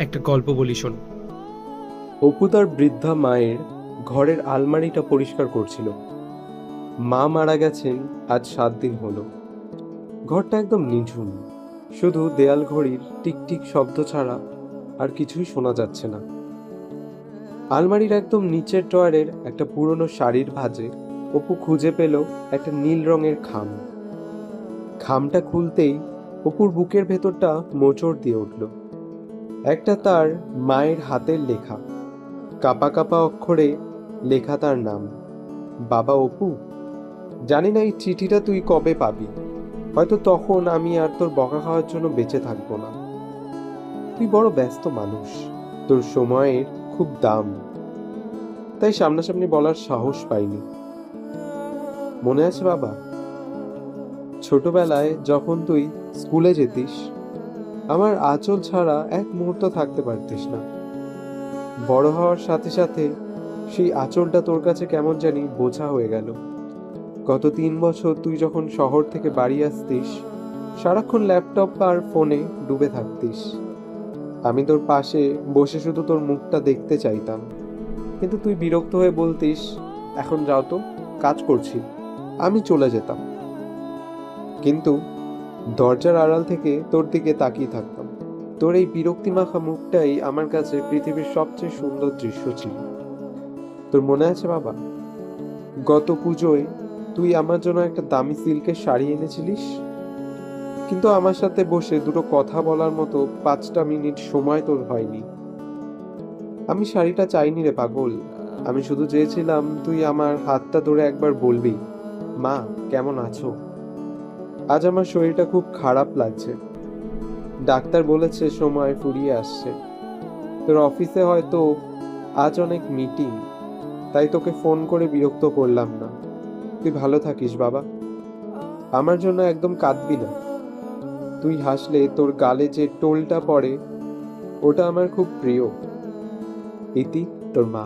একটা গল্প বলি শোন। অপু তার বৃদ্ধা মায়ের ঘরের আলমারিটা পরিষ্কার করছিল। মা মারা গেছেন আজ 7 দিন হলো। ঘরটা একদম নিঝুম, শুধু দেয়াল ঘড়ির টিকটিক শব্দ ছাড়া আর কিছুই শোনা যাচ্ছে না। আলমারির একদম নিচের ড্রয়ারের একটা পুরনো শাড়ির ভাঁজে অপু খুঁজে পেল একটা নীল রঙের খাম। খামটা খুলতেই অপুর বুকের ভেতরটা মোচড় দিয়ে উঠল। একটা তার মায়ের হাতের লেখা, কাপা কাপা অক্ষরে লেখা তার নাম, বাবা অপু। জানি না এই চিঠিটা তুই কবে পাবি, হয়তো তখন আমি আর তোর বকা খাওয়ার জন্য বেঁচে থাকবো না। তুই বড় ব্যস্ত মানুষ, তোর সময়ের খুব দাম, তাই সামনাসামনি বলার সাহস পাইনি। মনে আছে বাবা, ছোটবেলায় যখন তুই স্কুলে যেতিস, আমার আঁচল ছাড়া এক মুহূর্ত থাকতে পারতিস না। বড় হওয়ার সাথে সাথে সেই আঁচলটা তোর কাছে কেমন জানি বোঝা হয়ে গেল। গত 3 বছর তুই যখন শহর থেকে বাড়ি আসতিস, সারাক্ষণ ল্যাপটপ আর ফোনে ডুবে থাকতিস। আমি তোর পাশে বসে শুধু তোর মুখটা দেখতে চাইতাম, কিন্তু তুই বিরক্ত হয়ে বলতিস, এখন যাও তো, কাজ করছি। আমি চলে যেতাম, কিন্তু দরজার আড়াল থেকে তোর দিকে তাকিয়ে থাকতাম। তোর এই বিরক্তিমাখা মুখটাই আমার কাছে পৃথিবীর সবচেয়ে সুন্দর দৃশ্য ছিল। তোর মনে আছে বাবা, গত পুজোয় তুই আমার জন্য একটা দামি সিল্কের শাড়ি এনেছিলিস, কিন্তু আমার সাথে বসে দুটো কথা বলার মতো 5টা মিনিট সময় তোর হয়নি। আমি শাড়িটা চাইনি রে পাগল, আমি শুধু চেয়েছিলাম তুই আমার হাতটা ধরে একবার বলবি, মা কেমন আছো। আজ আমার শরীরটা খুব খারাপ লাগছে, ডাক্তার বলেছে সময় ফুরিয়ে আসছে। তোর অফিসে হয়তো আজ অনেক মিটিং, তাই তোকে ফোন করে বিরক্ত করলাম না। তুই ভালো থাকিস বাবা, আমার জন্য একদম কাঁদবি না। তুই হাসলে তোর গালে যে টোলটা পড়ে, ওটা আমার খুব প্রিয়। ইতি, তোর মা।